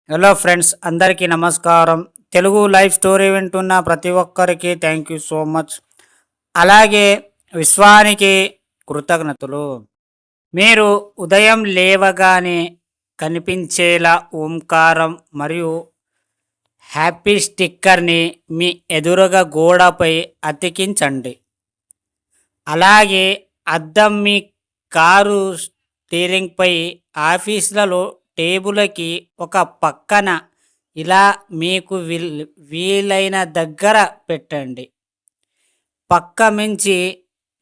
Hello friends, అందరికీ నమస్కారం. Telugu life story వింటున్న ప్రతి ఒక్కరికి థ్యాంక్ యూ సో మచ్. అలాగే విశ్వానికి కృతజ్ఞతలు. మీరు ఉదయం లేవగానే కనిపించేలా ఓంకారం మరియు హ్యాపీ స్టిక్కర్ని మీ ఎదురుగా గోడపై అతికించండి. అలాగే అద్దం మీ కారు స్టీరింగ్పై, ఆఫీసులలో టేబుల్కి ఒక పక్కన ఇలా మీకు వీలైన దగ్గర పెట్టండి. పక్క మించి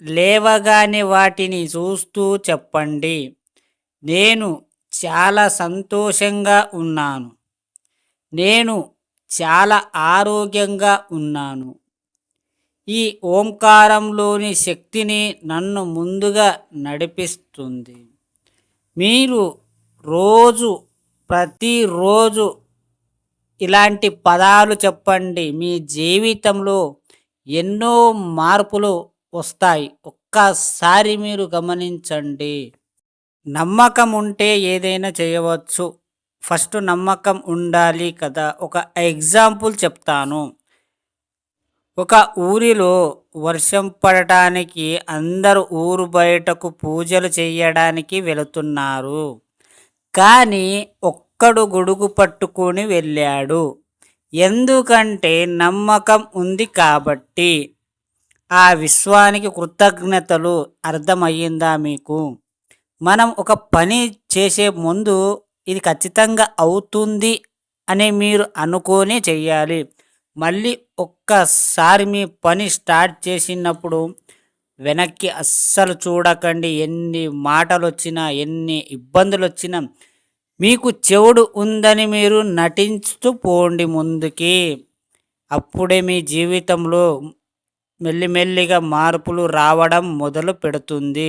లేవగానే వాటిని చూస్తూ చెప్పండి, నేను చాలా సంతోషంగా ఉన్నాను, నేను చాలా ఆరోగ్యంగా ఉన్నాను. ఈ ఓంకారంలోని శక్తిని నన్ను ముందుగా నడిపిస్తుంది. మీరు ప్రతిరోజు ఇలాంటి పదాలు చెప్పండి. మీ జీవితంలో ఎన్నో మార్పులు వస్తాయి. ఒక్కసారి మీరు గమనించండి. నమ్మకం ఉంటే ఏదైనా చేయవచ్చు. ఫస్ట్ నమ్మకం ఉండాలి కదా. ఒక ఎగ్జాంపుల్ చెప్తాను. ఒక ఊరిలో వర్షం పడటానికి అందరూ ఊరు బయటకు పూజలు చేయడానికి వెళుతున్నారు. కానీ ఒక్కడు గొడుగు పట్టుకొని వెళ్ళాడు. ఎందుకంటే నమ్మకం ఉంది కాబట్టి. ఆ విశ్వానికి కృతజ్ఞతలు. అర్థమయ్యిందా మీకు? మనం ఒక పని చేసే ముందు ఇది ఖచ్చితంగా అవుతుంది అని మీరు అనుకొని చెయ్యాలి. మళ్ళీ ఒక్కసారి మీ పని స్టార్ట్ చేసినప్పుడు వెనక్కి అస్సలు చూడకండి. ఎన్ని మాటలు వచ్చినా, ఎన్ని ఇబ్బందులు వచ్చినా మీకు చెవుడు ఉందని మీరు నటించుతూ పోండి ముందుకి. అప్పుడే మీ జీవితంలో మెల్లిమెల్లిగా మార్పులు రావడం మొదలు పెడుతుంది.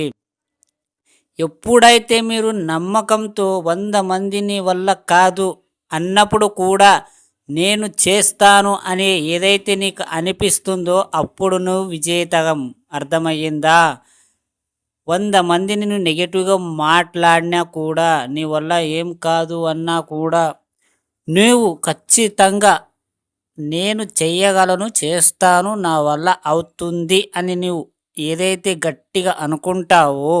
ఎప్పుడైతే మీరు నమ్మకంతో 100 మందిని వల్ల కాదు అన్నప్పుడు కూడా నేను చేస్తాను అని ఏదైతే నీకు అనిపిస్తుందో అప్పుడు నువ్వు విజేతగం. అర్థమయ్యిందా? 100 మందిని నువ్వు నెగిటివ్గా మాట్లాడినా కూడా, నీ వల్ల ఏం కాదు అన్నా కూడా, నువ్వు ఖచ్చితంగా నేను చెయ్యగలను, చేస్తాను, నా వల్ల అవుతుంది అని నువ్వు ఏదైతే గట్టిగా అనుకుంటావో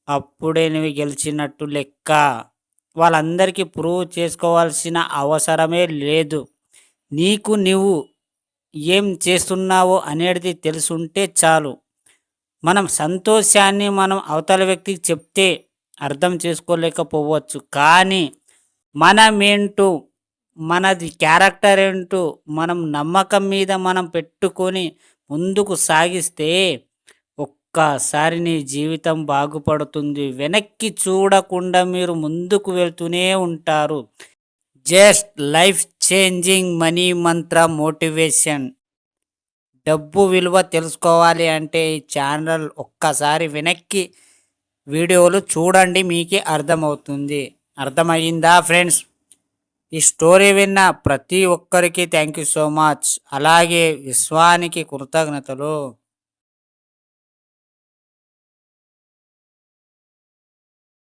అప్పుడే నువ్వు గెలిచినట్టు లెక్క. వాళ్ళందరికీ ప్రూవ్ చేసుకోవాల్సిన అవసరమే లేదు. నీకు నువ్వు ఏం చేస్తున్నావో అనేది తెలుసుంటే చాలు. మనం సంతోషాన్ని మనం అవతల వ్యక్తికి చెప్తే అర్థం చేసుకోలేకపోవచ్చు. కానీ మనమేంటో, మనది క్యారెక్టర్ ఏంటో మనం నమ్మకం మీద మనం పెట్టుకొని ముందుకు సాగిస్తే ఒక్కసారి నీ జీవితం బాగుపడుతుంది. వెనక్కి చూడకుండా మీరు ముందుకు వెళ్తూనే ఉంటారు. జస్ట్ లైఫ్ చేంజింగ్ మనీ మంత్ర మోటివేషన్. డబ్బు విలువ తెలుసుకోవాలి అంటే ఈ ఛానల్ ఒక్కసారి వెనక్కి వీడియోలు చూడండి, మీకే అర్థమవుతుంది. అర్థమయ్యిందా ఫ్రెండ్స్? ఈ స్టోరీ విన్న ప్రతి ఒక్కరికి థ్యాంక్ యూ సో మచ్. అలాగే విశ్వానికి కృతజ్ఞతలు.